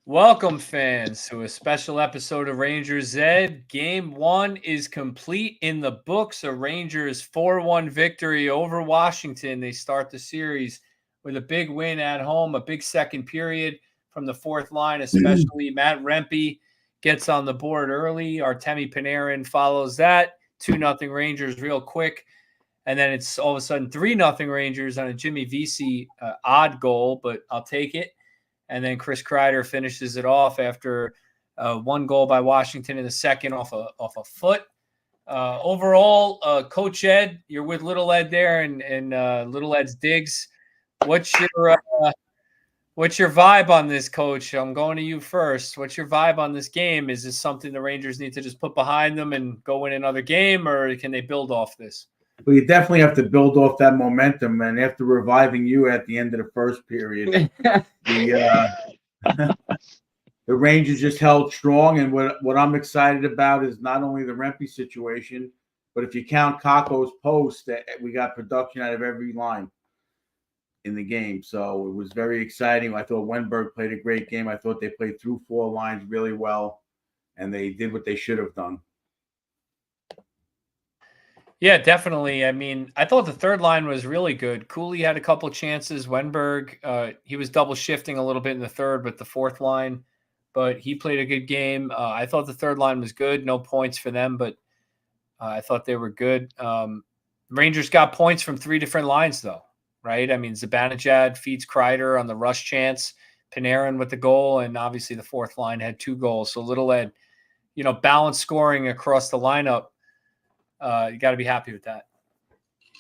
Welcome, fans, to a special episode of Rangers Zed. Game one is complete in the books. A Rangers 4-1 victory over Washington. They start the series with a big win at home, a big second period from the fourth line, especially. Matt Rempe gets on the board early. Artemi Panarin follows that. 2-0 Rangers real quick. And then it's all of a sudden 3-0 Rangers on a Jimmy Vesey odd goal, but I'll take it. And then Chris Kreider finishes it off after one goal by Washington in the second off a foot. Overall, Coach Ed, you're with Little Ed there, and Little Ed's digs. What's your vibe on this, Coach? I'm going to you first. What's your vibe on this game? Is this something the Rangers need to just put behind them and go win another game, or can they build off this? Well, you definitely have to build off that momentum, and after reviving you at the end of the first period, the Rangers just held strong. And what I'm excited about is not only the Rempe situation, but if you count Kakko's post, that we got production out of every line in the game. So it was very exciting. I thought Wenberg played a great game. I thought they played through four lines really well, and they did what they should have done. Yeah, definitely. I mean, I thought the third line was really good. Cooley had a couple chances. Wenberg, he was double shifting a little bit in the third with the fourth line, but he played a good game. I thought the third line was good. No points for them, but I thought they were good. Rangers got points from three different lines, though, right? I mean, Zibanejad feeds Kreider on the rush chance, Panarin with the goal, and obviously the fourth line had two goals. So Little Ed, balanced scoring across the lineup. You got to be happy with that.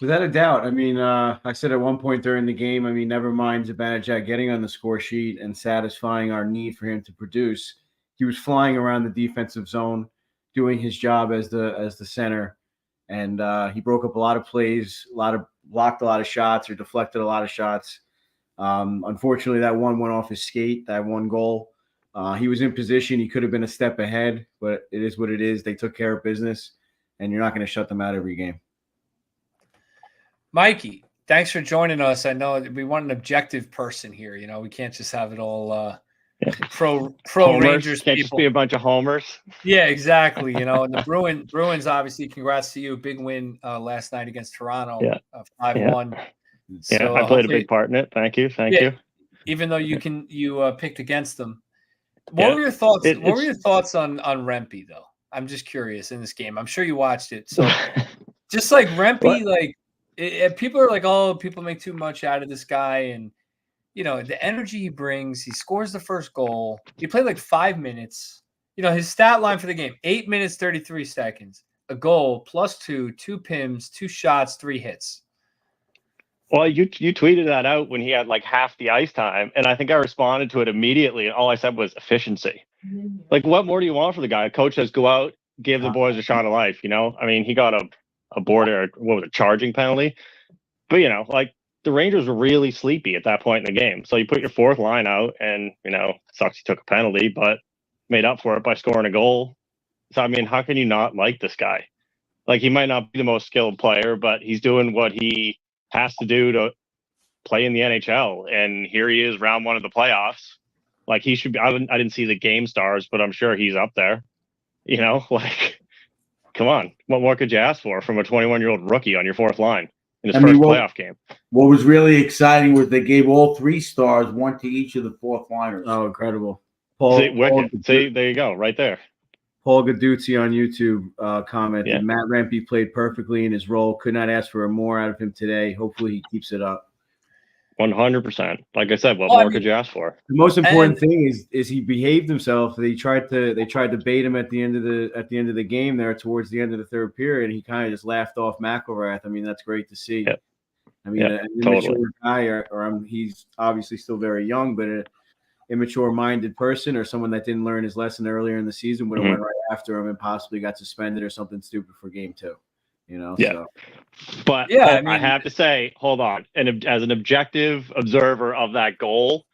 Without a doubt. I mean, I said at one point during the game, never mind Zibanejad getting on the score sheet and satisfying our need for him to produce. He was flying around the defensive zone, doing his job as the center, and he broke up a lot of plays, blocked a lot of shots or deflected a lot of shots. Unfortunately, that one went off his skate, that one goal. He was in position. He could have been a step ahead, but it is what it is. They took care of business. And you're not going to shut them out every game. Mikey, thanks for joining us. I know we want an objective person here. We can't just have it all pro homers. Rangers can't people. Just be a bunch of homers. Yeah, exactly. And the Bruins, obviously, congrats to you. Big win last night against Toronto, 5-1. Yeah, so, I played a big part in it. Thank you. Even though you picked against them. What were your thoughts? What were your thoughts on Rempe though? I'm just curious in this game. I'm sure you watched it. So just like Rempe, people are like, oh, people make too much out of this guy. And, the energy he brings, he scores the first goal. He played like 5 minutes. His stat line for the game, 8 minutes, 33 seconds, a goal, +2, 2 PIMs, 2 shots, 3 hits. Well, you tweeted that out when he had like half the ice time. And I think I responded to it immediately. And all I said was efficiency. Like, what more do you want from the guy? A coach says, go out, give the boys a shot of life, He got a border, charging penalty. But, the Rangers were really sleepy at that point in the game. So you put your fourth line out and, sucks he took a penalty, but made up for it by scoring a goal. So, how can you not like this guy? Like, he might not be the most skilled player, but he's doing what he has to do to play in the NHL. And here he is, round one of the playoffs. Like, he should be. I didn't see the game stars, but I'm sure he's up there. Come on. What more could you ask for from a 21-year-old rookie on your fourth line in his first playoff game? What was really exciting was they gave all 3 stars, one to each of the fourth liners. Oh, incredible. See, there you go, right there. Paul Gaduzzi on YouTube commented, Matt Rempe played perfectly in his role. Could not ask for more out of him today. Hopefully he keeps it up. 100%. Like I said, what more could you ask for? The most important thing is he behaved himself. They tried to bait him at the end of the game there towards the end of the third period. And he kind of just laughed off McElrath. That's great to see. Yep. An immature guy, he's obviously still very young, but an immature-minded person or someone that didn't learn his lesson earlier in the season would have went right after him and possibly got suspended or something stupid for game 2. So. But I have to say, hold on. And as an objective observer of that goal,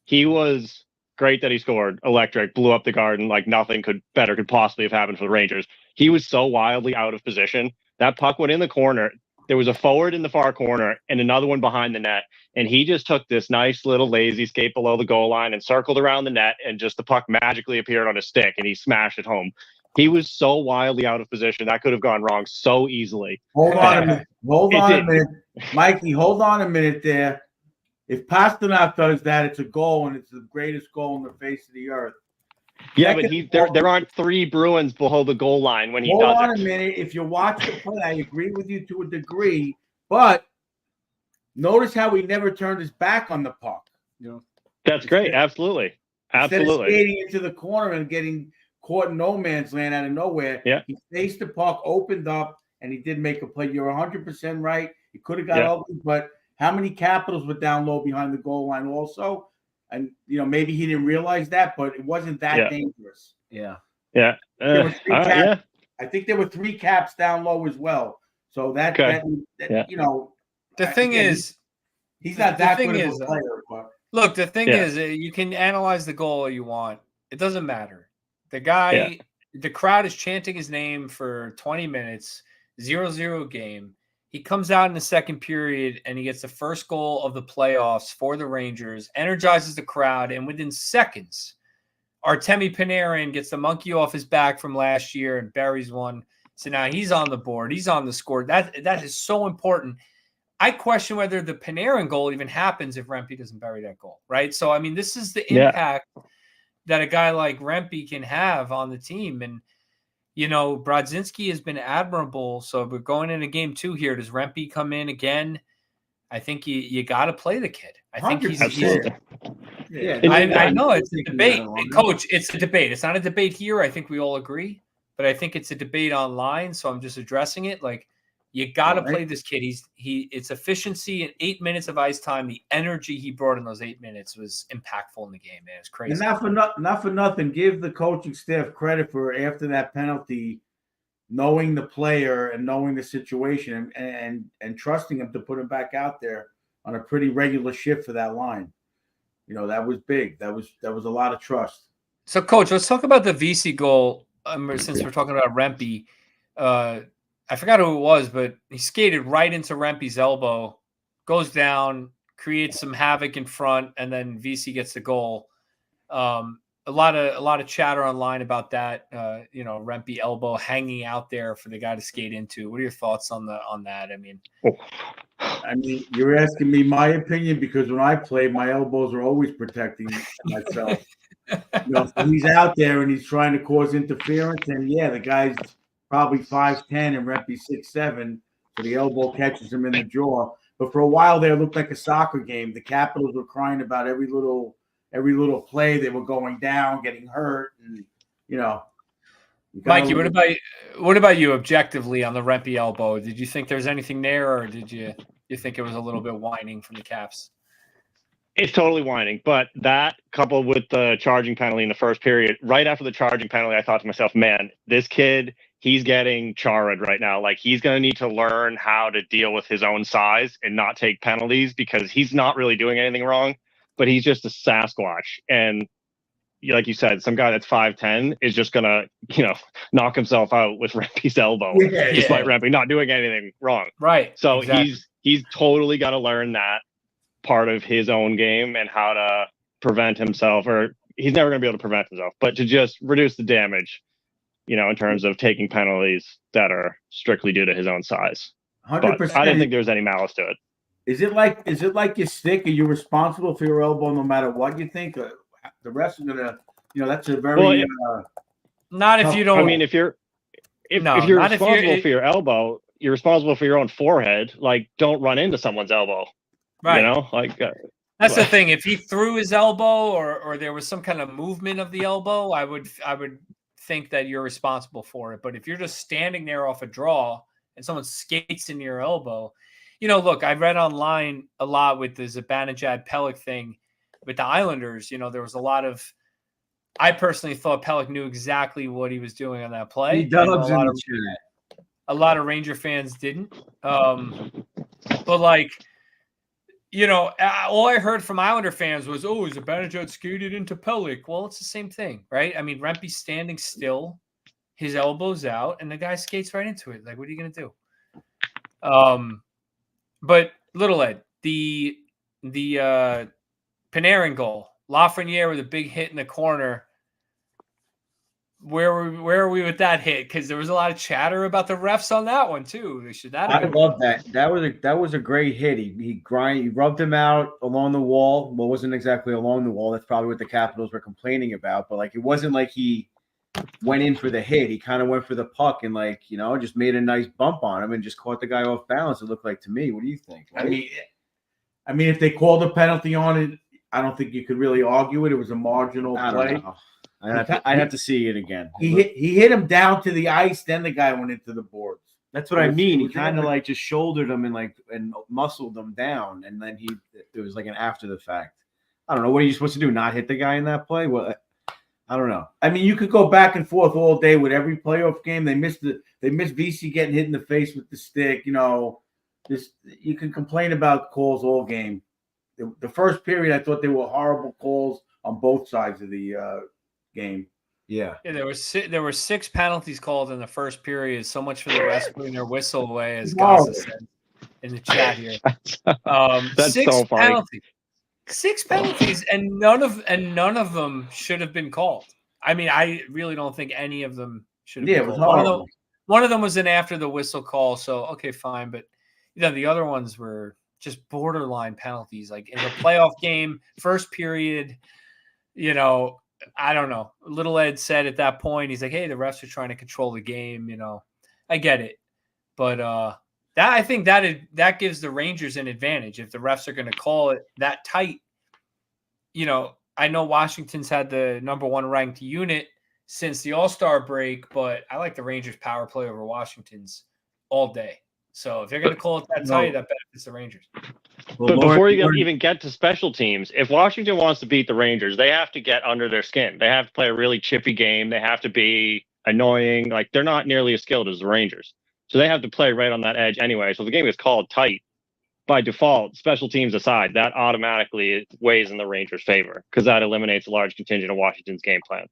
he was great that he scored. Electric, blew up the Garden like nothing could possibly have happened for the Rangers. He was so wildly out of position. That puck went in the corner. there was a forward in the far corner and another one behind the net. And he just took this nice little lazy skate below the goal line and circled around the net, and just the puck magically appeared on a stick and he smashed it home. He was so wildly out of position. That could have gone wrong so easily. Hold on a minute. Hold on a minute. Mikey, hold on a minute there. If Pasternak does that, it's a goal, and it's the greatest goal on the face of the earth. Yeah, but there aren't 3 Bruins below the goal line when he does it. Hold on a minute. If you watch the play, I agree with you to a degree, but notice how he never turned his back on the puck. You know, that's great. Absolutely. Instead of skating into the corner and getting caught in no man's land out of nowhere, he faced the puck, opened up, and he did make a play. You're 100% right. He could have got open, but how many Capitals were down low behind the goal line also? And, maybe he didn't realize that, but it wasn't that dangerous. Yeah. Yeah. I think there were 3 Caps down low as well. So that the thing is, he's not that good of a player. But look, the thing is, you can analyze the goal all you want. It doesn't matter. The guy, the crowd is chanting his name for 20 minutes, 0-0 game. He comes out in the second period and he gets the first goal of the playoffs for the Rangers, energizes the crowd, and within seconds, Artemi Panarin gets the monkey off his back from last year and buries one. So now he's on the board. He's on the score. That is so important. I question whether the Panarin goal even happens if Rempe doesn't bury that goal, right? So, I mean, this is the impact that a guy like Rempe can have on the team. And, Brodzinski has been admirable. So we're going into game 2 here. Does Rempe come in again? I think you got to play the kid. I think he's I know it's a debate. Coach, it's a debate. It's not a debate here. I think we all agree. But I think it's a debate online. So I'm just addressing it. Like, you got to play this kid. It's efficiency in 8 minutes of ice time. The energy he brought in those 8 minutes was impactful in the game, man. It's crazy. And not for nothing. Give the coaching staff credit for after that penalty, knowing the player and knowing the situation and trusting him to put him back out there on a pretty regular shift for that line. That was big. That was a lot of trust. So, Coach, let's talk about the VC goal. Since we're talking about Rempe, I forgot who it was, but he skated right into Rempe's elbow, goes down, creates some havoc in front, and then VC gets the goal. A lot of chatter online about that. Rempe elbow hanging out there for the guy to skate into. What are your thoughts on that? I mean, you're asking me my opinion because when I play, my elbows are always protecting myself. So he's out there and he's trying to cause interference, and the guy's probably 5'10" and Rempe 6'7", so the elbow catches him in the jaw. But for a while there, it looked like a soccer game. The Capitals were crying about every little play. They were going down, getting hurt, and Mikey, what about you objectively on the Rempe elbow? Did you think there was anything there, or did you think it was a little bit whining from the Caps? It's totally whining, but that coupled with the charging penalty in the first period, right after the charging penalty, I thought to myself, man, this kid, he's getting charred right now. Like, he's going to need to learn how to deal with his own size and not take penalties because he's not really doing anything wrong, but he's just a Sasquatch. And like you said, some guy that's 5'10" is just going to, knock himself out with Rempe's elbow, despite Rempe not doing anything wrong. Right. So he's totally got to learn that part of his own game and how to prevent himself, or he's never going to be able to prevent himself, but to just reduce the damage, in terms of taking penalties that are strictly due to his own size. 100%. But I didn't think there was any malice to it. Is it like your stick? Are you responsible for your elbow no matter what you think? The rest are gonna, that's a very not if you don't. I mean, if you're responsible for your elbow, you're responsible for your own forehead. Like, don't run into someone's elbow. Right. That's the Well, thing. If he threw his elbow or there was some kind of movement of the elbow, I would think that you're responsible for it. But if you're just standing there off a draw and someone skates in your elbow, look, I read online a lot with the Zibanejad Pelech thing with the Islanders. There was a lot of, I personally thought Pelech knew exactly what he was doing on that play. He dubs in the chat. A lot of Ranger fans didn't. But like, all I heard from Islander fans was, Zibanejad skated into Pelech. Well, it's the same thing, right? I mean, Rempe's standing still, his elbow's out, and the guy skates right into it. Like, what are you going to do? But Little Ed, the Panarin goal, Lafreniere with a big hit in the corner. Where are we with that hit? Because there was a lot of chatter about the refs on that one too. Should that have I been love that. That was a great hit. He rubbed him out along the wall. Well, it wasn't exactly along the wall. That's probably what the Capitals were complaining about. But like, it wasn't like he went in for the hit. He kind of went for the puck and just made a nice bump on him and just caught the guy off balance. It looked like to me. What do you think? I mean, if they called a penalty on it, I don't think you could really argue it. It was a marginal play. I'd have to see it again. He hit him down to the ice, then the guy went into the boards. That's what I mean. He kind of just shouldered him and muscled him down, and then it was like an after the fact. I don't know. What are you supposed to do? Not hit the guy in that play? Well, I don't know. I mean, you could go back and forth all day with every playoff game. They missed VC getting hit in the face with the stick. You can complain about calls all game. The first period, I thought they were horrible calls on both sides of the game. Yeah, there were 6 penalties called in the first period. So much for the refs putting their whistle away, as Gaza said in the chat here. That's 6 so funny. penalties. 6 penalties, and none of them should have been called. I mean, I really don't think any of them should have been called. It was horrible. One of them was an after the whistle call, so okay, fine. But the other ones were just borderline penalties. Like in the playoff game, first period, I don't know. Little Ed said at that point, he's like, hey, the refs are trying to control the game. I get it. But I think that gives the Rangers an advantage if the refs are going to call it that tight. I know Washington's had the number 1 ranked unit since the All-Star break, but I like the Rangers power play over Washington's all day. So if they're going to call it that tight, that benefits the Rangers. But before you even get to special teams, if Washington wants to beat the Rangers, they have to get under their skin. They have to play a really chippy game. They have to be annoying. Like, they're not nearly as skilled as the Rangers. So they have to play right on that edge anyway. So if the game is called tight, by default, special teams aside, that automatically weighs in the Rangers' favor because that eliminates a large contingent of Washington's game plan.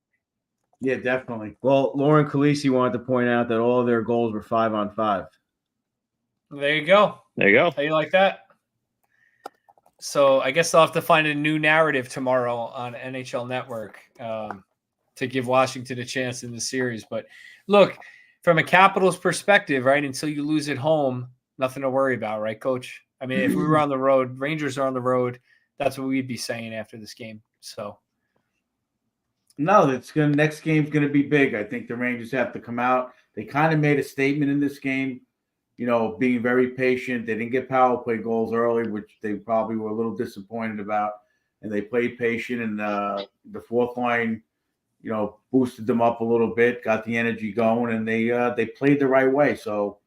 Yeah, definitely. Well, Lauren Khaleesi wanted to point out that all of their goals were 5-on-5. There you go. There you go. How you like that? So I guess I'll have to find a new narrative tomorrow on NHL Network to give Washington a chance in the series. But look, from a Capitals perspective, right, until you lose at home, nothing to worry about, right, Coach? I mean, if we were on the road, Rangers are on the road, that's what we'd be saying after this game. So no, next game's gonna be big. I think the Rangers have to come out. They kind of made a statement in this game, being very patient. They didn't get power play goals early, which they probably were a little disappointed about. And they played patient, and the fourth line, boosted them up a little bit, got the energy going, and they played the right way. So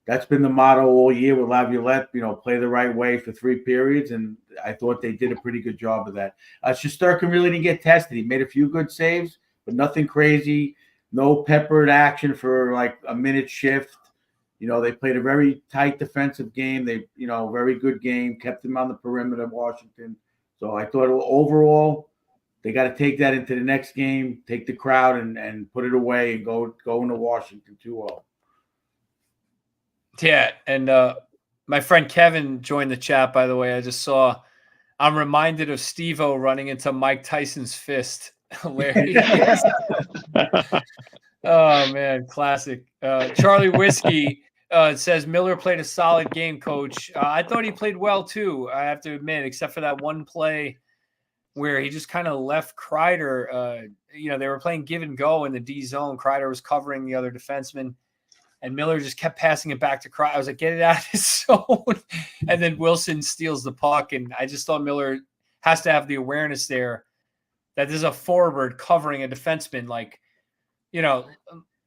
that's been the motto all year with Laviolette, play the right way for 3 periods, and I thought they did a pretty good job of that. Shesterkin really didn't get tested. He made a few good saves, but nothing crazy. No peppered action for like a minute shift. They played a very tight defensive game. They, very good game, kept them on the perimeter of Washington. So I thought overall they got to take that into the next game, take the crowd and put it away and go into Washington 2-0. Yeah, and my friend Kevin joined the chat, by the way. I just saw I'm reminded of Steve-O running into Mike Tyson's fist. Hilarious. Oh, man, classic. Charlie Whiskey says Miller played a solid game, Coach. I thought he played well, too, I have to admit, except for that one play where he just kind of left Kreider. They were playing give and go in the D zone. Kreider was covering the other defenseman. And Miller just kept passing it back to Kreider. I was like, get it out of his zone. And then Wilson steals the puck. And I just thought Miller has to have the awareness there that there's a forward covering a defenseman. Like,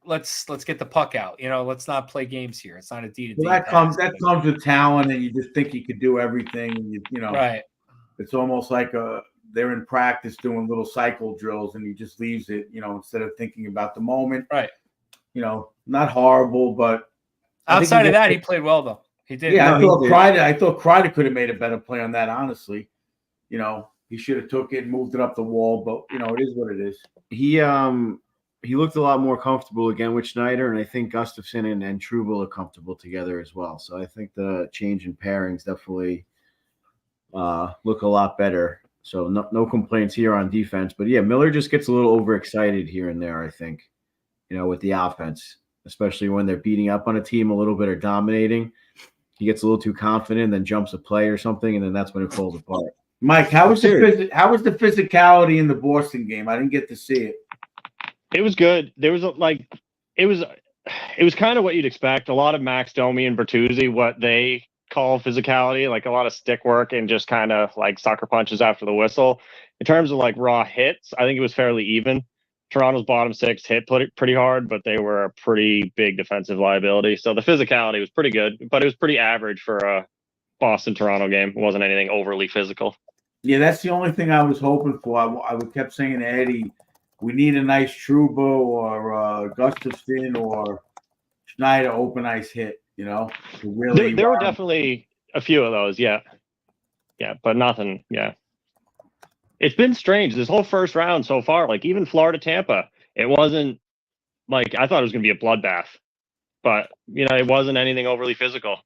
let's get the puck out. Let's not play games here. It's not a D to D. Well, that comes with talent, and you just think you could do everything. Right. It's almost like they're in practice doing little cycle drills, and he just leaves it, instead of thinking about the moment. Right. Not horrible, but outside of that, he played well though. He did. Yeah, I thought Kreider could have made a better play on that. Honestly, he should have took it and moved it up the wall. But it is what it is. He he looked a lot more comfortable again with Schneider, and I think Gustafson and Trubel are comfortable together as well. So I think the change in pairings definitely look a lot better. So no complaints here on defense. But yeah, Miller just gets a little overexcited here and there, I think, with the offense, especially when they're beating up on a team a little bit or dominating. He gets a little too confident, then jumps a play or something, and then that's when it falls apart. Mike, how was the physicality in the Boston game? I didn't get to see it. It was good. There was it was kind of what you'd expect. A lot of Max Domi and Bertuzzi, what they call physicality, like a lot of stick work and just kind of like sucker punches after the whistle. In terms of like raw hits, I think it was fairly even. Toronto's bottom six hit pretty hard, but they were a pretty big defensive liability. So the physicality was pretty good, but it was pretty average for a Boston-Toronto game. It wasn't anything overly physical. Yeah, that's the only thing I was hoping for. I kept saying to Eddie, we need a nice Trouba or Gustafson or Schneider open ice hit, Really, there were definitely a few of those, yeah. Yeah, but nothing, yeah. It's been strange this whole first round so far. Like even Florida-Tampa, it wasn't like I thought it was going to be a bloodbath, but it wasn't anything overly physical.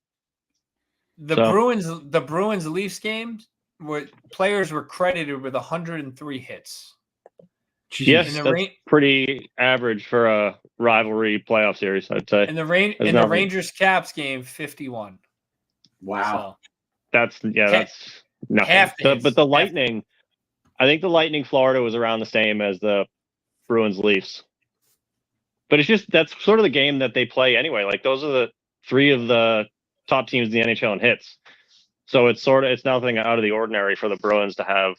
The Bruins Leafs games where players were credited with 103 hits. Jeez. Yes, that's pretty average for a rivalry playoff series, I'd say. In the Rangers Caps game, 51. Wow, so, that's nothing. But the Lightning. I think the Lightning Florida was around the same as the Bruins Leafs. But it's just that's sort of the game that they play anyway. Like those are the three of the top teams in the NHL in hits. So it's nothing out of the ordinary for the Bruins to have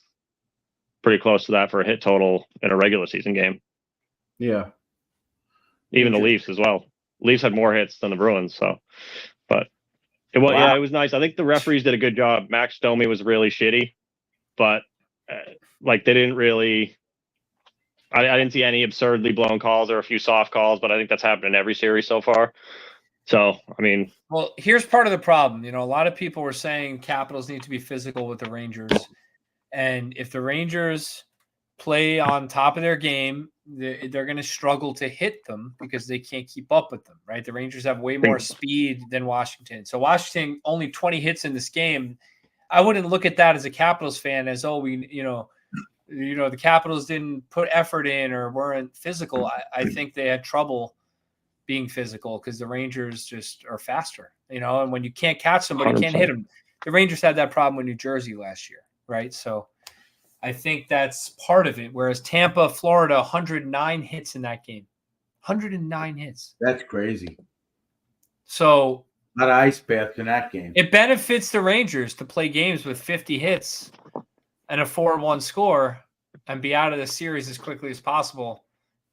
pretty close to that for a hit total in a regular season game. Yeah. Even the Leafs as well. Leafs had more hits than the Bruins, but it was nice. I think the referees did a good job. Max Domi was really shitty, but they didn't really. I didn't see any absurdly blown calls or a few soft calls, but I think that's happened in every series so far. So, I mean, well, here's part of the problem. A lot of people were saying Capitals need to be physical with the Rangers, and if the Rangers play on top of their game, they're going to struggle to hit them because they can't keep up with them. Right? The Rangers have way more speed than Washington. So Washington only 20 hits in this game. I wouldn't look at that as a Capitals fan as, the Capitals didn't put effort in or weren't physical. I think they had trouble being physical because the Rangers just are faster, and when you can't catch somebody, you can't hit them. The Rangers had that problem with New Jersey last year, right? So I think that's part of it. Whereas Tampa, Florida, 109 hits in that game. 109 hits. That's crazy. So not an ice bath in that game. It benefits the Rangers to play games with 50 hits and a 4-1 score and be out of the series as quickly as possible.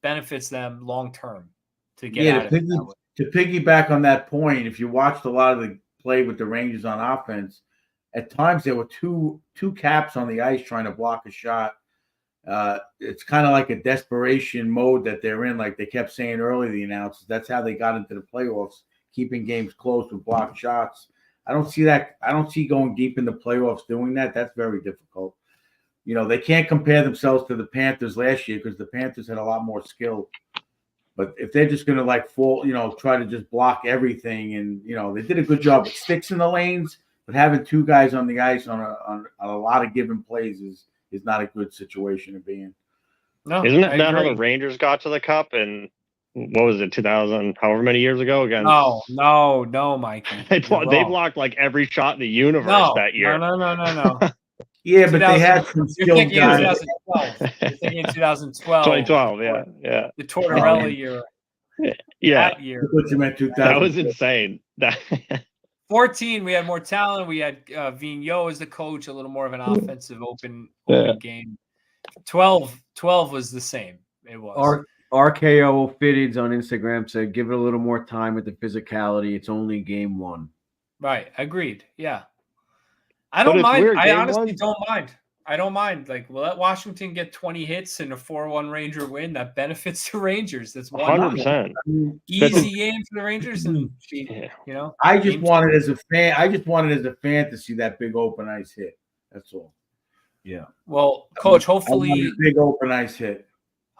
Benefits them long term to get out of it. To piggyback on that point, if you watched a lot of the play with the Rangers on offense, at times there were two caps on the ice trying to block a shot. It's kind of like a desperation mode that they're in, like they kept saying earlier, the announcers. That's how they got into the playoffs, keeping games close with blocked shots. I don't see that. I don't see going deep in the playoffs doing that. That's very difficult. They can't compare themselves to the Panthers last year because the Panthers had a lot more skill. But if they're just going to try to just block everything, and they did a good job with sticks in the lanes, but having two guys on the ice on a lot of given plays is not a good situation to be in. No, isn't it that how the Rangers got to the Cup and what was it, 2000, however many years ago? Again, no, Mikey. They blocked like every shot in the universe that year. No. Yeah, but they had some skilled guys. You're thinking 2012. 2012, yeah. The Tortorella year. Yeah. That year. That was insane. 14, we had more talent. We had Vigneault as the coach, a little more of an offensive open game. 12 was the same. It was. RKO Fitteds on Instagram said, give it a little more time with the physicality. It's only game one. Right. Agreed. Yeah. I don't mind. I honestly don't mind. I don't mind. Like, we'll let Washington get 20 hits and a 4-1 Ranger win. That benefits the Rangers. That's 100%. Easy game for the Rangers. And, I just wanted as a fan to see that big open ice hit. That's all. Yeah. Well, Coach, hopefully big open ice hit.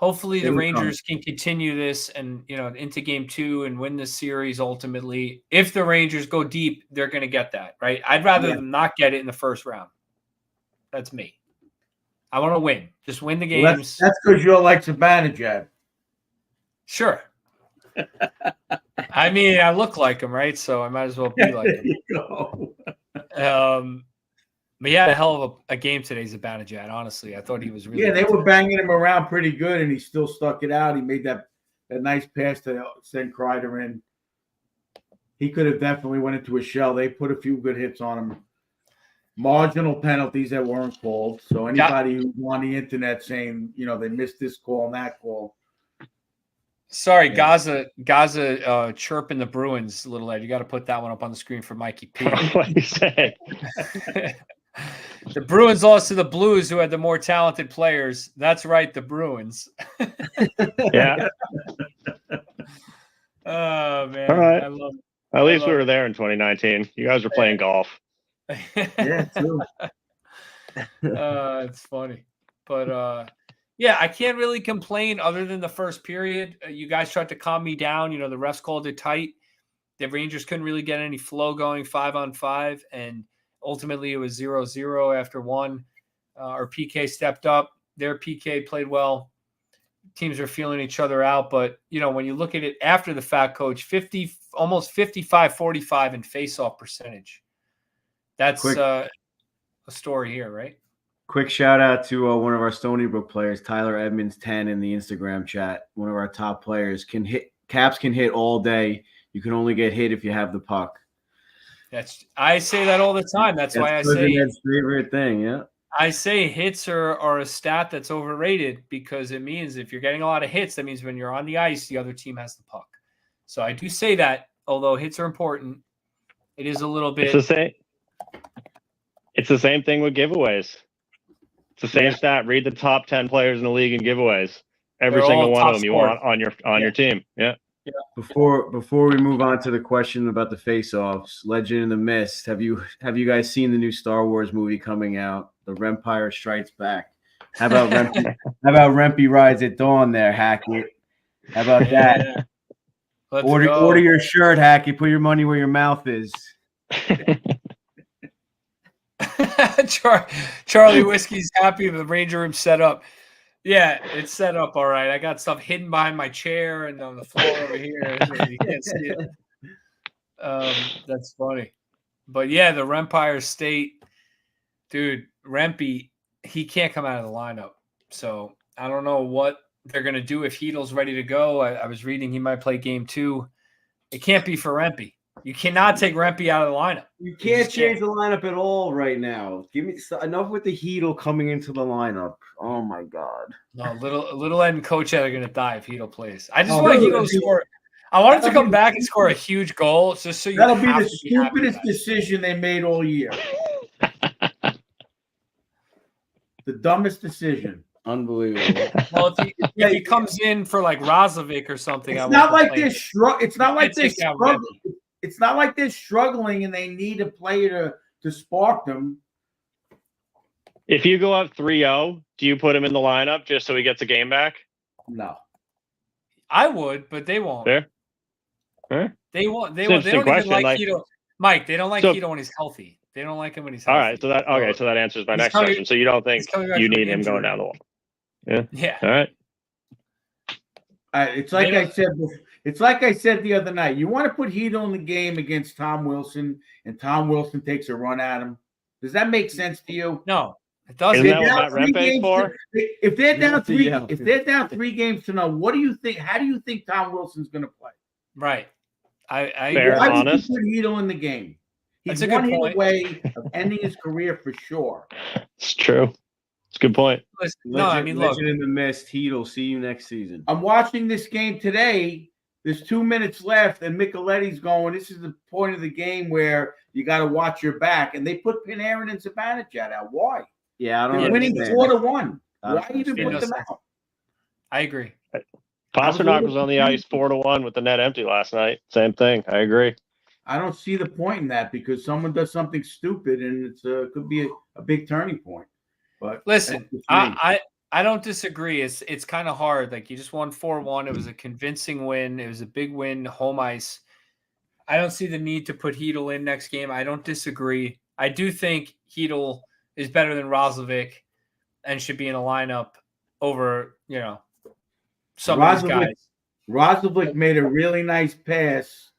Hopefully the It'll Rangers can continue this and, into game 2 and win the series ultimately. If the Rangers go deep, they're going to get that, right? I'd rather them not get it in the first round. That's me. I want to win. Just win the Well, games. that's because you're like Zibanejad. Sure. I mean, I look like him, right? So I might as well be like him. There you go. But yeah, a hell of a game today, Zibanejad. Honestly, I thought he was really. Yeah, they good were today. banging him around pretty good, and he still stuck it out. He made that nice pass to send Kreider in. He could have definitely went into a shell. They put a few good hits on him. Marginal penalties that weren't called. So anybody who's on the internet saying, they missed this call and that call. Sorry, Gaza chirping the Bruins, little Ed. You got to put that one up on the screen for Mikey P. What do you say? The Bruins lost to the Blues, who had the more talented players. That's right, the Bruins. Yeah. Oh, man. All right. I love it. At least we were there in 2019. You guys were playing golf. Yeah, true. It's funny. But, yeah, I can't really complain other than the first period. You guys tried to calm me down. The refs called it tight. The Rangers couldn't really get any flow going 5-on-5, and ultimately it was 0-0 after one. Our PK stepped up. Their PK played well. Teams are feeling each other out. But, when you look at it after the fact, Coach, almost 55-45 in face-off percentage. That's a story here, right? Quick shout out to one of our Stony Brook players, Tyler Edmonds 10 in the Instagram chat. One of our top players Caps can hit all day. You can only get hit if you have the puck. I say that all the time. That's why I say Ed's favorite thing. Yeah. I say hits are a stat that's overrated because it means if you're getting a lot of hits, that means when you're on the ice, the other team has the puck. So I do say that, although hits are important, it is a little bit. It's the same thing with giveaways. It's the same stat. Read the top 10 players in the league in giveaways. Every single one of them you want on your team. Yeah. Yeah. Before we move on to the question about the face-offs, Legend in the Mist, have you guys seen the new Star Wars movie coming out? The Rempire Strikes Back. How about Rempy rides at dawn there, Hackett? How about that? Order your shirt, Hackett. Put your money where your mouth is. Charlie Whiskey's happy with the Ranger Room set up. Yeah, it's set up all right. I got stuff hidden behind my chair and on the floor over here. So you can't see it. That's funny. But yeah, the Rempire State, dude, Rempy, he can't come out of the lineup. So I don't know what they're going to do if Heedle's ready to go. I was reading he might play game 2. It can't be for Rempy. You cannot take Rempy out of the lineup. You can't change the lineup at all right now. Give me enough with the Heedle coming into the lineup. Oh my God! No, little Ed and Coach Ed are gonna die if Heedle plays. I just want Heedle to score. I want him to come back and score a huge goal, just so you. That'll be the stupidest decision they made all year. The dumbest decision. Unbelievable. Well, if he comes in for like Razovic or something, it's not like they're struggling. It's not like they're struggling and they need a player to spark them. If you go up 3-0, do you put him in the lineup just so he gets a game back? No. I would, but they won't. Fair. They won't. They don't even like Heedle. Mike, they don't like Heedle when he's healthy. They don't like him when he's healthy. All right. So that answers my next question. So you don't think you need him going down the wall? Yeah. Yeah. All right. It's like I said before. It's like I said the other night. You want to put Heedle in the game against Tom Wilson, and Tom Wilson takes a run at him. Does that make sense to you? No, it doesn't. Isn't that what Matt Rempe's for? If they're down 3 games to 0, what do you think? How do you think Tom Wilson's going to play? Right. I Fair, why honest. would you put Heedle in the game? He's That's a good point. way of ending his career for sure. It's true. It's a good point. Legend in the Mist. Heedle. See you next season. I'm watching this game today. There's 2 minutes left, and Micheletti's going, this is the point of the game where you got to watch your back. And they put Panarin and Zibanejad out. Why? Yeah, I don't know. They're winning 4-1. Why even put them out? I agree. Pasternak was on the ice 4-1 with the net empty last night. Same thing. I agree. I don't see the point in that because someone does something stupid, and it could be a big turning point. But listen, I I don't disagree. It's kind of hard. Like you just won 4-1. It was a convincing win. It was a big win, home ice. I don't see the need to put Hedel in next game. I don't disagree. I do think Hedel is better than Roslovic and should be in a lineup over, some of these guys. Roslovic made a really nice pass.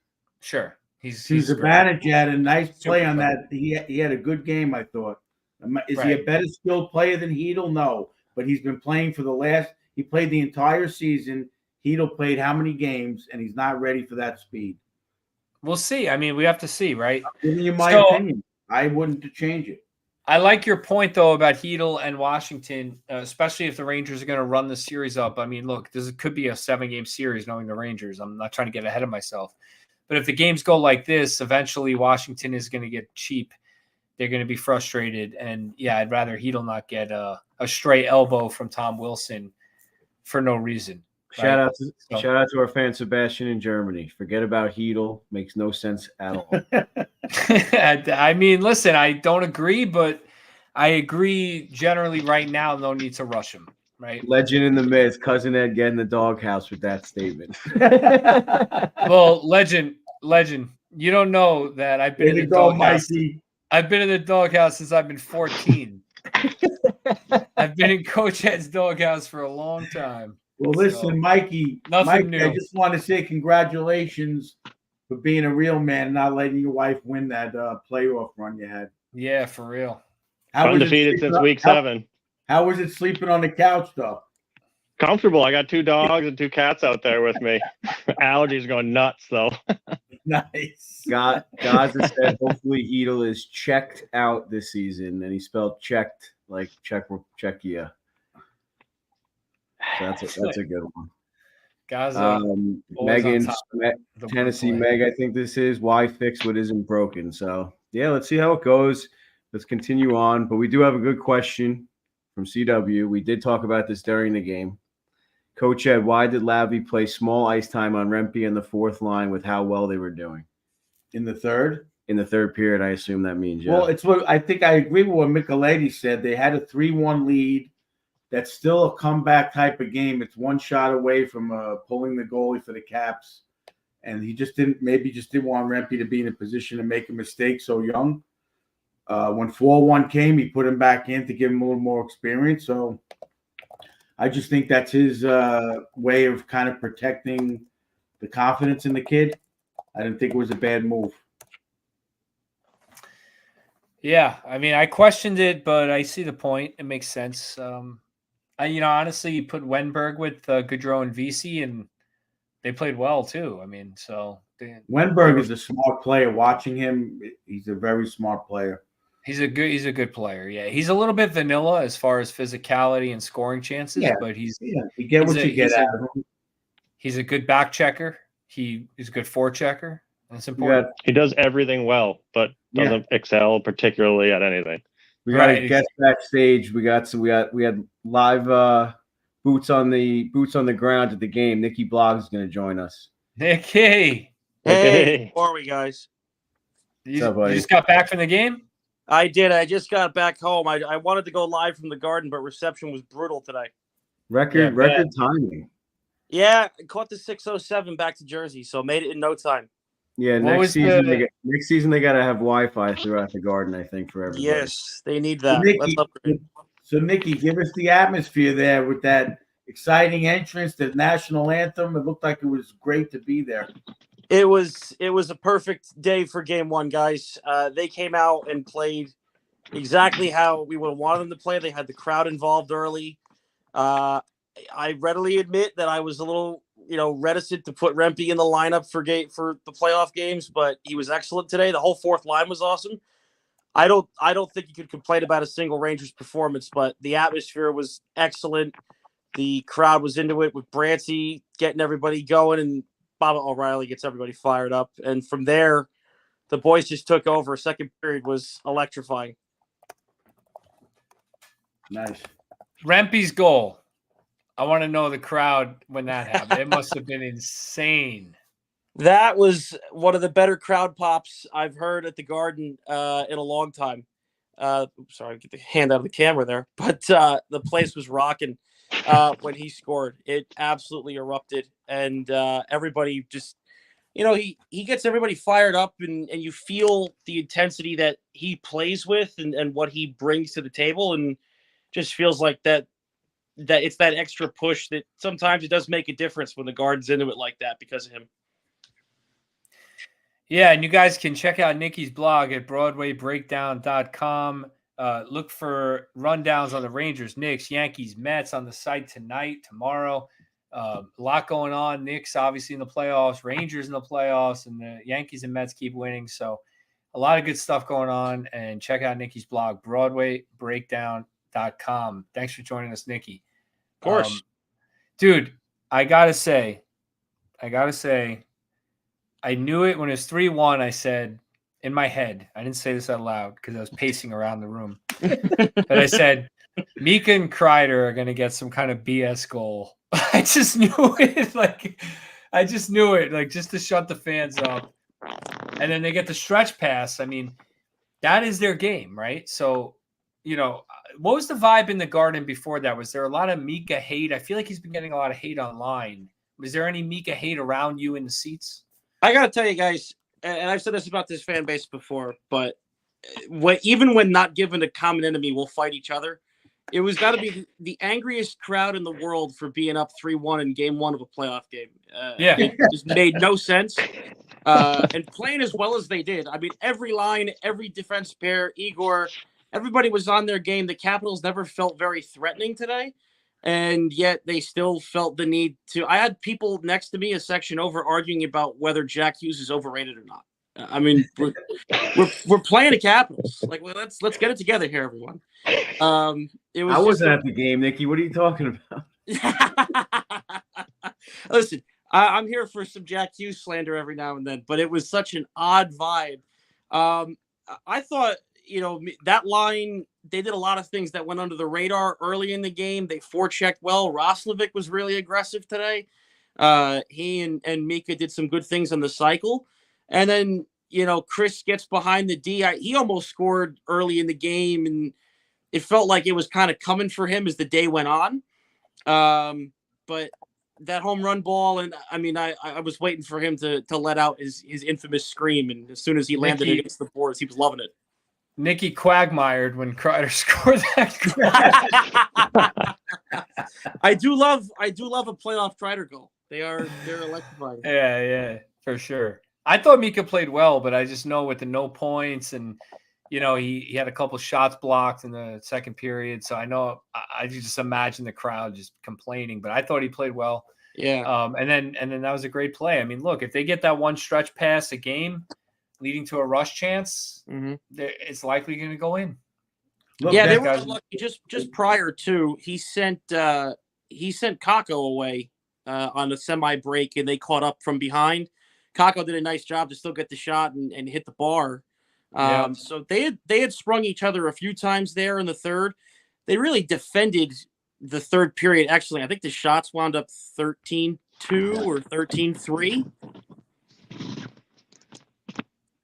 Sure. To Zibanejad had a nice play on that. He had a good game, I thought. Is he a better skilled player than Hedel? No. But he's been playing he played the entire season. Hedel played how many games, and he's not ready for that speed. We'll see. I mean, we have to see, right? I'm giving you my opinion. I wouldn't change it. I like your point, though, about Hedel and Washington, especially if the Rangers are going to run the series up. I mean, look, this could be a 7-game series knowing the Rangers. I'm not trying to get ahead of myself. But if the games go like this, eventually Washington is going to get cheap. They're going to be frustrated. And, yeah, I'd rather Hedel not get a stray elbow from Tom Wilson for no reason. Shout out to our fan Sebastian in Germany. Forget about Hedel. Makes no sense at all. I mean, listen, I don't agree, but I agree generally right now, no need to rush him, right? Legend in the Miz, Cousin Ed getting the doghouse with that statement. Well, legend, you don't know that I've been in the doghouse. I've been in the doghouse since I've been 14. I've been in Coach Ed's doghouse for a long time. Well, listen, Mikey, I just want to say congratulations for being a real man and not letting your wife win that playoff run you had. Yeah, for real. Undefeated since week 7. How was it sleeping on the couch, though? Comfortable. I got 2 dogs and 2 cats out there with me. Allergies going nuts, though. Nice. Gaza said hopefully Hedel is checked out this season, and he spelled checked like Czechia. So that's a good one. Gaza, Megan, Tennessee Meg, I think this is why fix what isn't broken. So yeah, let's see how it goes. Let's continue on. But we do have a good question from CW. We did talk about this during the game. Coach Ed, why did Lavy play small ice time on Rempe in the 4th line with how well they were doing? In the 3rd? In the 3rd period, I assume that means, yeah. Well, it's what I think I agree with what Micheletti said. They had a 3-1 lead. That's still a comeback type of game. It's one shot away from pulling the goalie for the Caps. And he just didn't want Rempe to be in a position to make a mistake so young. When 4-1 came, he put him back in to give him a little more experience. So I just think that's his way of kind of protecting the confidence in the kid. I didn't think it was a bad move. Yeah, I mean, I questioned it, but I see the point. It makes sense. Honestly, you put Wenberg with Gaudreau and Vesey, and they played well too. I mean, so Wenberg is a smart player. Watching him, he's a very smart player. He's a good player. Yeah, he's a little bit vanilla as far as physicality and scoring chances, but you get what you get out of him. He's a good back checker. He is a good forechecker. That's important. He does everything well, but doesn't excel particularly at anything. We got a guest backstage. We had live boots on the ground at the game. Nikki Bloggs is going to join us. Nikki, hey, how are we, guys? You just got back from the game? I did. I just got back home. I wanted to go live from the Garden, but reception was brutal today. Record timing. Yeah, I caught the 6:07 back to Jersey, so made it in no time. Yeah, next season they got to have Wi-Fi throughout the Garden, I think, for everybody. Yes, they need that. Let's upgrade. So, Nikki, give us the atmosphere there with that exciting entrance, the national anthem. It looked like it was great to be there. It was a perfect day for Game 1, guys. They came out and played exactly how we would have wanted them to play. They had the crowd involved early. I readily admit that I was a little, reticent to put Rempe in the lineup for the playoff games, but he was excellent today. The whole 4th line was awesome. I don't think you could complain about a single Rangers performance, but the atmosphere was excellent. The crowd was into it with Brancy getting everybody going, and Bob O'Reilly gets everybody fired up. And from there, the boys just took over. Second period was electrifying. Nice. Rempe's goal. I want to know the crowd when that happened. It must have been insane. That was one of the better crowd pops I've heard at the Garden in a long time. Sorry, get the hand out of the camera there. But the place was rocking when he scored. It absolutely erupted, and everybody just, he gets everybody fired up, and you feel the intensity that he plays with and what he brings to the table, and just feels like that it's that extra push that sometimes it does make a difference when the Guard's into it like that because of him. Yeah, and you guys can check out Nikki's blog at BroadwayBreakdown.com. Look for rundowns on the Rangers, Knicks, Yankees, Mets on the site tonight, tomorrow. A lot going on. Knicks obviously in the playoffs, Rangers in the playoffs, and the Yankees and Mets keep winning. So a lot of good stuff going on. And check out Nikki's blog, BroadwayBreakdown.com. Thanks for joining us, Nikki. Of course. Dude, I gotta say, I knew it when it was 3-1. I said in my head, I didn't say this out loud because I was pacing around the room, but I said, Mika and Kreider are going to get some kind of BS goal. I just knew it. Just to shut the fans up. And then they get the stretch pass. I mean, that is their game, right? So, what was the vibe in the Garden before that? Was there a lot of Mika hate? I feel like he's been getting a lot of hate online. Was there any Mika hate around you in the seats? I got to tell you guys, and I've said this about this fan base before, but even when not given a common enemy, we'll fight each other. It was got to be the angriest crowd in the world for being up 3-1 in game one of a playoff game. It just made no sense. And playing as well as they did. I mean, every line, every defense pair, Igor, everybody was on their game. The Capitals never felt very threatening today. And yet they still felt the need to. I had people next to me a section over arguing about whether Jack Hughes is overrated or not. I mean, we're playing the Capitals. Like, well, let's get it together here, everyone. I wasn't at the game, Nikki. What are you talking about? Listen, I'm here for some Jack Hughes slander every now and then, but it was such an odd vibe. I thought, that line, they did a lot of things that went under the radar early in the game. They forechecked well. Roslovic was really aggressive today. He and Mika did some good things on the cycle. And then, Chris gets behind the D. He almost scored early in the game, and it felt like it was kind of coming for him as the day went on. But that home run ball, and I mean, I was waiting for him to let out his infamous scream, and as soon as he landed against the boards, he was loving it. Nikki quagmired when Kreider scored that. I do love a playoff Kreider goal. They're electrifying. Yeah, for sure. I thought Mika played well, but I just know with the no points and he had a couple shots blocked in the second period. So I know I just imagine the crowd just complaining, but I thought he played well. Yeah. And then that was a great play. I mean, look, if they get that one stretch pass a game leading to a rush chance, it's likely going to go in. Look, they were lucky. Just prior to, he sent Kako away on a semi break, and they caught up from behind. Kako did a nice job to still get the shot and hit the bar. So they had sprung each other a few times there in the third. They really defended the third period. Actually, I think the shots wound up 13-2 or 13-3.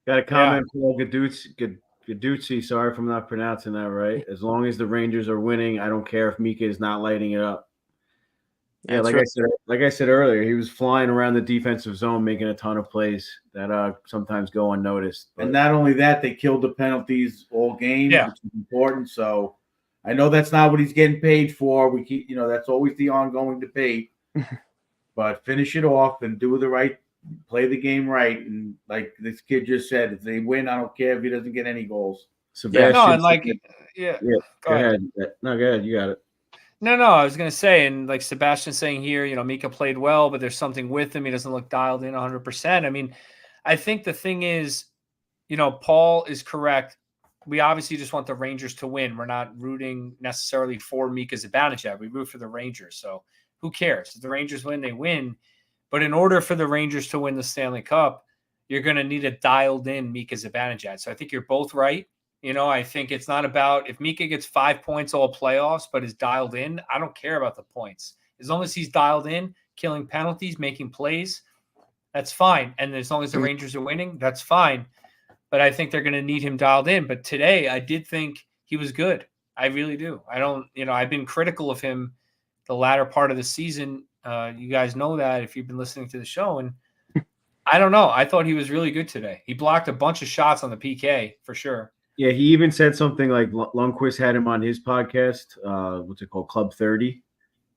Got a comment for Gaduzzi. Sorry if I'm not pronouncing that right. As long as the Rangers are winning, I don't care if Mika is not lighting it up. Yeah, like I said earlier, he was flying around the defensive zone, making a ton of plays that sometimes go unnoticed. And not only that, they killed the penalties all game, which is important. So I know that's not what he's getting paid for. We keep, that's always the ongoing debate. But finish it off and play the game right. And like this kid just said, if they win, I don't care if he doesn't get any goals. Sebastian, go ahead. No, go ahead. You got it. No, I was going to say, and like Sebastian saying here, Mika played well, but there's something with him. He doesn't look dialed in 100%. I mean, I think the thing is, Paul is correct. We obviously just want the Rangers to win. We're not rooting necessarily for Mika Zibanejad. We root for the Rangers. So who cares? If the Rangers win, they win. But in order for the Rangers to win the Stanley Cup, you're going to need a dialed in Mika Zibanejad. So I think you're both right. I think it's not about if Mika gets 5 points all playoffs, but is dialed in. I don't care about the points. As long as he's dialed in, killing penalties, making plays, that's fine. And as long as the Rangers are winning, that's fine. but I think they're going to need him dialed in. But today, I did think he was good. I really do. I don't, I've been critical of him the latter part of the season. You guys know that if you've been listening to the show. And I don't know. I thought he was really good today. He blocked a bunch of shots on the PK for sure. Yeah, he even said something like Lundqvist had him on his podcast. What's it called? Club 30.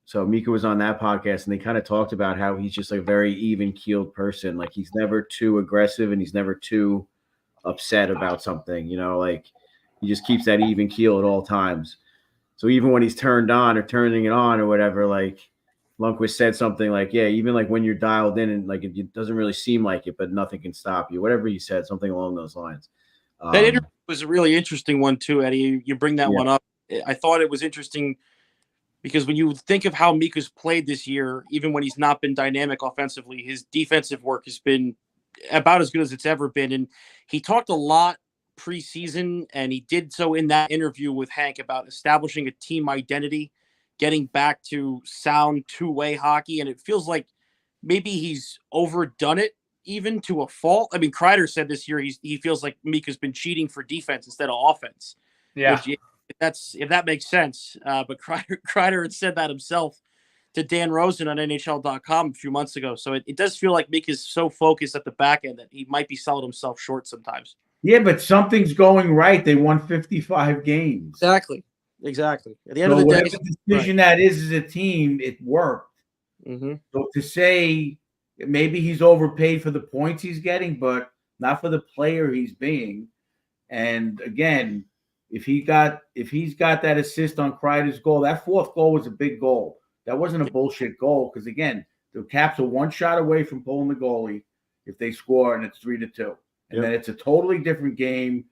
So Mika was on that podcast, and they kind of talked about how he's just a very even-keeled person. Like, he's never too aggressive and he's never too upset about something, like he just keeps that even keel at all times. So even when he's turned on or turning it on or whatever, like Lundqvist said something like, yeah, even like when you're dialed in and like it doesn't really seem like it, but nothing can stop you. Whatever he said, something along those lines. That interview was a really interesting one too, Eddie. You bring that one up. I thought it was interesting because when you think of how Mika's played this year, even when he's not been dynamic offensively, his defensive work has been about as good as it's ever been. And he talked a lot preseason, and he did so in that interview with Hank about establishing a team identity, getting back to sound two-way hockey. And it feels like maybe he's overdone it even to a fault. I mean, Kreider said this year he feels like Mika's been cheating for defense instead of offense. Yeah. Which, if that makes sense. But Kreider had said that himself to Dan Rosen on NHL.com a few months ago. So it does feel like Mika is so focused at the back end that he might be selling himself short sometimes. Yeah, but something's going right. They won 55 games. Exactly. At the end of the day, whatever decision that is as a team, it worked. Mm-hmm. So to say maybe he's overpaid for the points he's getting, but not for the player he's being. And again, if he's got that assist on Kreider's goal, that fourth goal was a big goal. That wasn't a bullshit goal because, again, the Caps are one shot away from pulling the goalie if they score, and it's 3-2. And then it's a totally different game,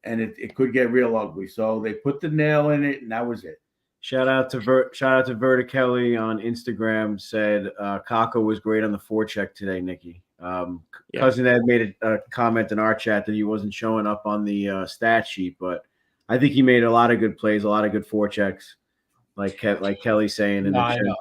and it could get real ugly. So they put the nail in it, and that was it. Shout out to Verta Kelly on Instagram, said Kako was great on the forecheck today, Nikki. Cousin Ed made a comment in our chat that he wasn't showing up on the stat sheet, but I think he made a lot of good plays, a lot of good forechecks. Like Kelly's saying. No, I know.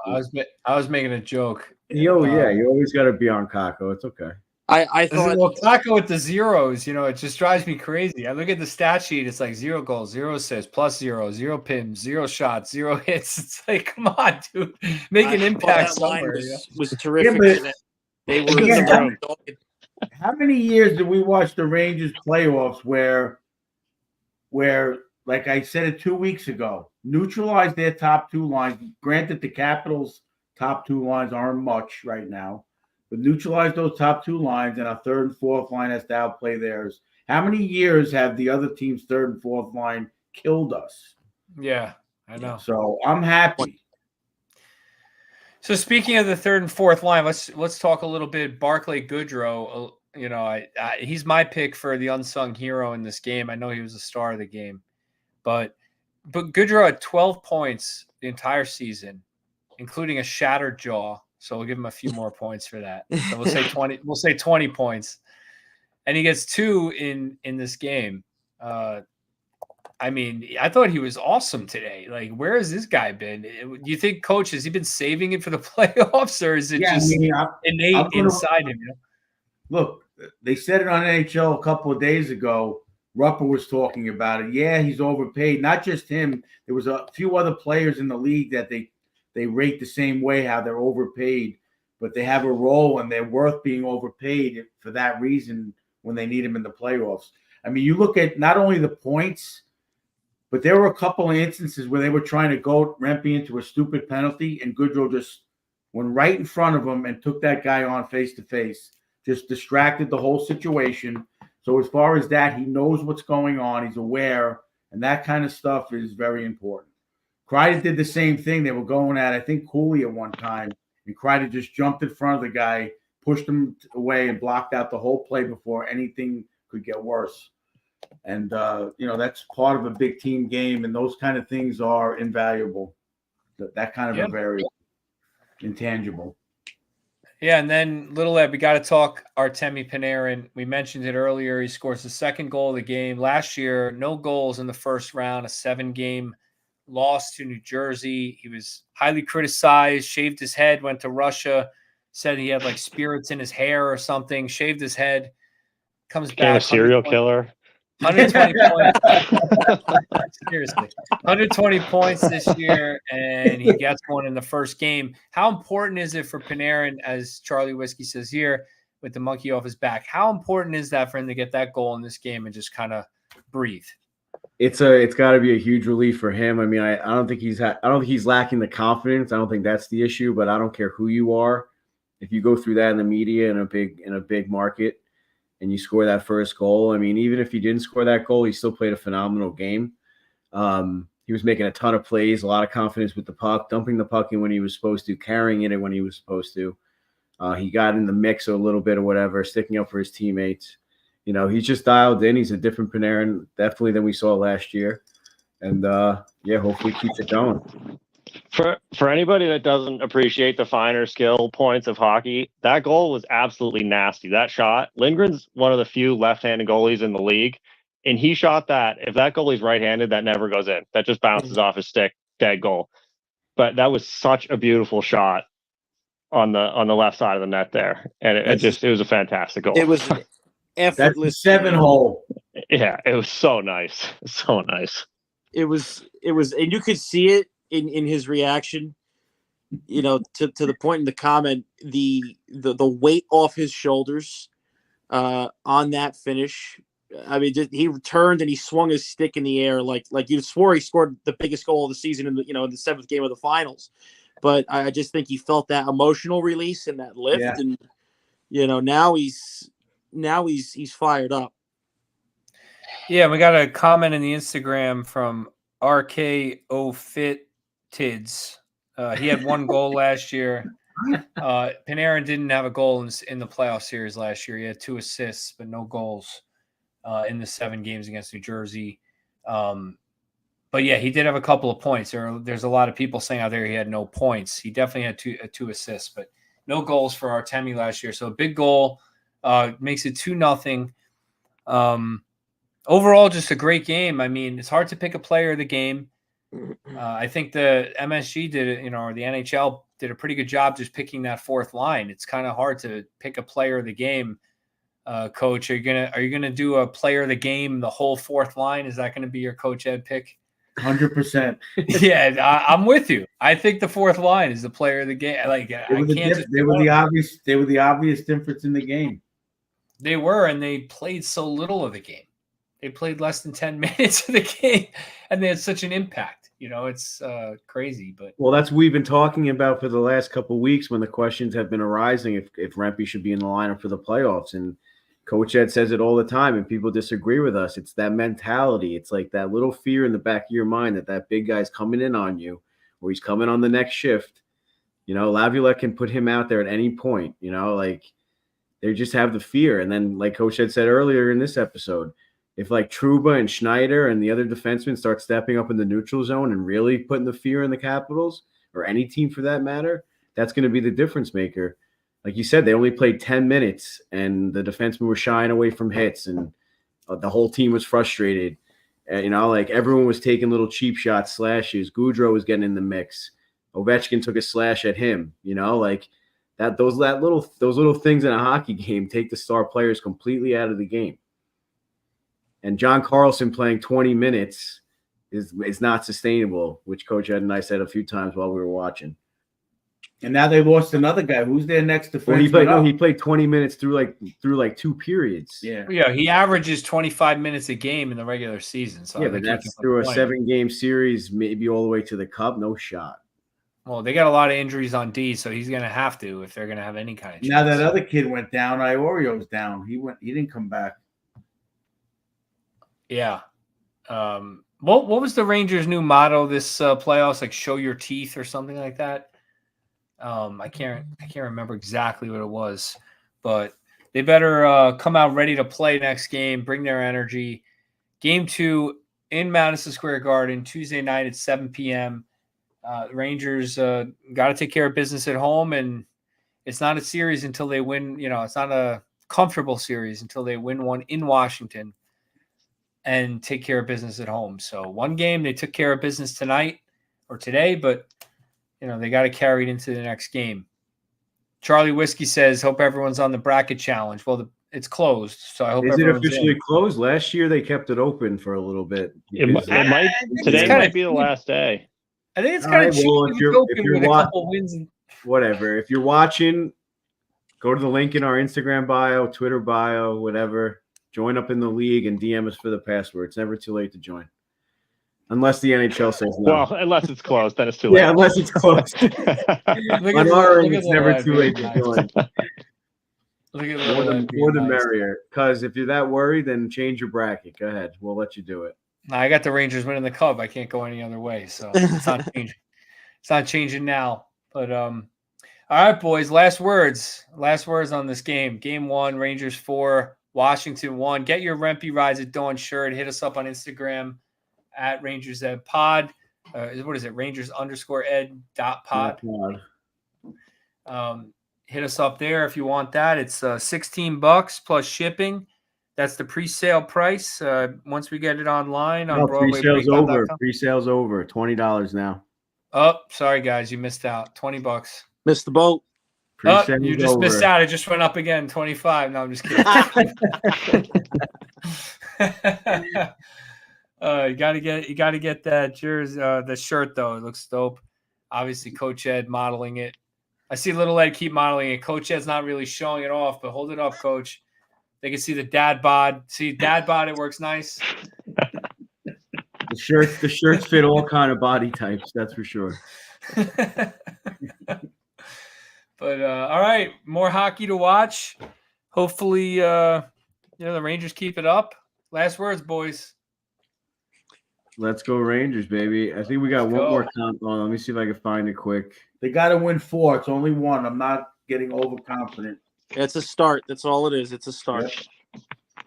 I was making a joke. You always got to be on Kako. It's okay. I thought Kako with the zeros, it just drives me crazy. I look at the stat sheet; it's like 0 goals, 0 assists, +0, 0 pims, 0 shots, 0 hits. It's like, come on, dude, make an impact somewhere. Was terrific. Yeah, they were. How many years did we watch the Rangers playoffs where, like I said it 2 weeks ago, neutralize their top two lines? Granted, the Capitals' top two lines aren't much right now, but neutralize those top two lines, and our third and fourth line has to outplay theirs. How many years have the other team's third and fourth line killed us? Yeah, I know. So I'm happy. So speaking of the third and fourth line, let's talk a little bit Barclay Goodrow. He's my pick for the unsung hero in this game. I know he was the star of the game, but Goodrow had 12 points the entire season, including a shattered jaw. So we'll give him a few more points for that. So we'll say 20. We'll say 20 points, and he gets 2 in this game. I mean, I thought he was awesome today. Like, where has this guy been? Do you think, Coach, has he been saving it for the playoffs, or is it innate inside him? Look, they said it on NHL a couple of days ago. Rupper was talking about it. Yeah, he's overpaid. Not just him. There was a few other players in the league that they rate the same way, how they're overpaid, but they have a role and they're worth being overpaid for that reason when they need him in the playoffs. I mean, you look at not only the points, but there were a couple of instances where they were trying to go Rempe into a stupid penalty, and Goodrow just went right in front of him and took that guy on face-to-face, just distracted the whole situation. So as far as that, he knows what's going on. He's aware, and that kind of stuff is very important. Kreider did the same thing. They were going at, I think, Cooley at one time, and Kreider just jumped in front of the guy, pushed him away, and blocked out the whole play before anything could get worse. And, that's part of a big team game, and those kind of things are invaluable. That kind of a very intangible. Yeah, and then Little Ed, we got to talk Artemi Panarin. We mentioned it earlier. He scores the second goal of the game. Last year, no goals in the first round, a 7-game loss to New Jersey. He was highly criticized, shaved his head, went to Russia, said he had like spirits in his hair or something, shaved his head. comes Became a back. serial killer. 120 points. Seriously, 120 points this year, and he gets one in the first game. How important is it for Panarin, as Charlie Whiskey says here, with the monkey off his back? How important is that for him to get that goal in this game and just kind of breathe? It's got to be a huge relief for him. I mean, I don't think he's lacking the confidence. I don't think that's the issue. But I don't care who you are, if you go through that in the media in a big market, and you score that first goal. I mean, even if he didn't score that goal, he still played a phenomenal game. He was making a ton of plays, a lot of confidence with the puck, dumping the puck in when he was supposed to, carrying it when he was supposed to. He got in the mix a little bit or whatever, sticking up for his teammates. You know, he's just dialed in. He's a different Panarin, definitely, than we saw last year. And, hopefully keeps it going. For anybody that doesn't appreciate the finer skill points of hockey, that goal was absolutely nasty. That shot, Lindgren's one of the few left-handed goalies in the league, and he shot that. If that goalie's right-handed, that never goes in. That just bounces off his stick, dead goal. But that was such a beautiful shot on the left side of the net there, and it was a fantastic goal. It was an effortless. That's the 7-hole. Yeah, it was so nice, so nice. It was, and you could see it in his reaction, you know, to the point in the comment, the weight off his shoulders on that finish. I mean, he turned and he swung his stick in the air like you swore he scored the biggest goal of the season in the 7th game of the finals. But I just think he felt that emotional release and that lift, and now he's fired up. Yeah, we got a comment in the Instagram from RKO Fit Tids. He had one goal last year. Panarin didn't have a goal in the playoff series last year. He had 2 assists, but no goals in the 7 games against New Jersey. But yeah, he did have a couple of points. There's a lot of people saying out there he had no points. He definitely had two assists, but no goals for Artemi last year. So a big goal makes it 2-0. Overall, just a great game. I mean, it's hard to pick a player of the game. I think the MSG did it, or the NHL did a pretty good job just picking that fourth line. It's kind of hard to pick a player of the game. Coach, are you gonna do a player of the game, the whole fourth line? Is that gonna be your Coach Ed pick? 100%. Yeah, I'm with you. I think the fourth line is the player of the game. Like they were the obvious difference in the game. They were, and they played so little of the game. They played less than 10 minutes of the game, and they had such an impact. It's crazy. But that's what we've been talking about for the last couple of weeks when the questions have been arising if Rempe should be in the lineup for the playoffs. And Coach Ed says it all the time, and people disagree with us. It's that mentality. It's like that little fear in the back of your mind that big guy's coming in on you, or he's coming on the next shift. Laviolette can put him out there at any point. They just have the fear. And then, like Coach Ed said earlier in this episode, if like Trouba and Schneider and the other defensemen start stepping up in the neutral zone and really putting the fear in the Capitals, or any team for that matter, that's going to be the difference maker. Like you said, they only played 10 minutes, and the defensemen were shying away from hits, and the whole team was frustrated. Everyone was taking little cheap shots, slashes. Goudreau was getting in the mix. Ovechkin took a slash at him. Those little things in a hockey game take the star players completely out of the game. And John Carlson playing 20 minutes is not sustainable, which Coach Ed and I said a few times while we were watching. And now they lost another guy. Who's their next defenseman? Well, he played 20 minutes through 2 periods. Yeah, he averages 25 minutes a game in the regular season. So yeah, but that's through a 7-game series, maybe all the way to the Cup. No shot. Well, they got a lot of injuries on D, so he's going to have to if they're going to have any kind of chance. Now that other kid went down. Iorio's down. He didn't come back. Yeah. What was the Rangers' new motto this playoffs? Like show your teeth or something like that. I can't remember exactly what it was, but they better come out ready to play next game, bring their energy. Game 2 in Madison Square Garden, Tuesday night at 7 p.m. The Rangers got to take care of business at home, and it's not a series until they win. It's not a comfortable series until they win one in Washington and take care of business at home. So one game, they took care of business tonight or today, but they got to carry it into the next game. Charlie Whiskey says, hope everyone's on the bracket challenge. Well, it's closed. So I hope Is it everyone's officially in. closed? Last year they kept it open for a little bit. It because, might it's today kinda might be the cheap. last day. I think it's All kind of right, cheap. well, It's if open you're with a couple wins. whatever. If you're watching, go to the link in our Instagram bio, Twitter bio, whatever. Join up in the league and DM us for the password. It's never too late to join. Unless the NHL says no. Well, unless it's closed, then it's too late. Yeah, unless it's closed. Look at On the- our look end, at it's the never live too late to being join. Look at More little the, Ed more being the nice. merrier. Because if you're that worried, then change your bracket. Go ahead. We'll let you do it. Nah, I got the Rangers winning the Cup. I can't go any other way. So it's not changing. It's not changing now. But all right, boys. Last words. Last words on this game. Game 1, Rangers 4, Washington 1. Get your Rempe Rides at Dawn shirt. Hit us up on Instagram at Rangers Ed Pod. What is it? Rangers_Ed.pod. Hit us up there if you want that. It's $16 plus shipping. That's the pre-sale price. Once we get it online on pre-sale's over. BroadwayBreakdown.com. Pre-sale's over. $20 now. Oh, sorry guys, you missed out. $20. Missed the boat. Pre-sale's You just over. missed out. It just went up again. 25. No, I'm just kidding. You gotta get that jersey, the shirt though. It looks dope. Obviously, Coach Ed modeling it. I see little Ed keep modeling it. Coach Ed's not really showing it off, but hold it up, Coach. They can see the dad bod. See dad bod. It works nice. The shirts fit all kind of body types. That's for sure. But all right, more hockey to watch. Hopefully, the Rangers keep it up. Last words, boys. Let's go Rangers, baby. I think we got one more count on. Let me see if I can find it quick. They got to win 4. It's only 1. I'm not getting overconfident. It's a start. That's all it is. It's a start. Yep.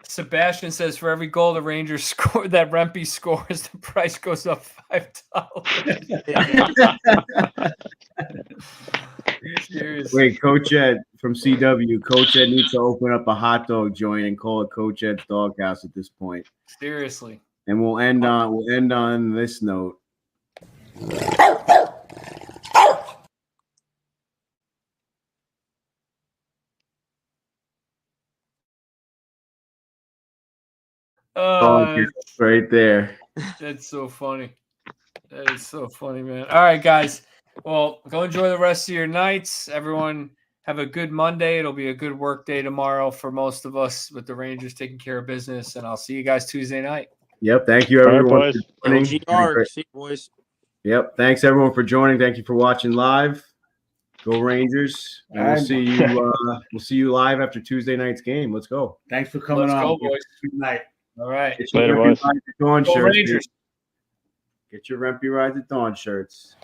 Sebastian says for every goal the Rangers score that Rempe scores, the price goes up $5. Seriously. Wait, Coach Ed from CW. Coach Ed needs to open up a hot dog joint and call it Coach Ed's Doghouse at this point. Seriously. And we'll end on this note. Right there. That's so funny. That is so funny, man. All right, guys. Well, go enjoy the rest of your nights. Everyone have a good Monday. It'll be a good work day tomorrow for most of us with the Rangers taking care of business. And I'll see you guys Tuesday night. Yep. Thank you, everyone. Right, for joining. LGR. See you, boys. Yep. Thanks, everyone, for joining. Thank you for watching live. Go Rangers. And we'll see you. We'll see you live after Tuesday night's game. Let's go. Thanks for coming Let's on. go, boys. Good night. All right. Get your Later, Rempe boys. Rides at Dawn Go shirts. Rangers. Get your Rempe Rides at Dawn shirts.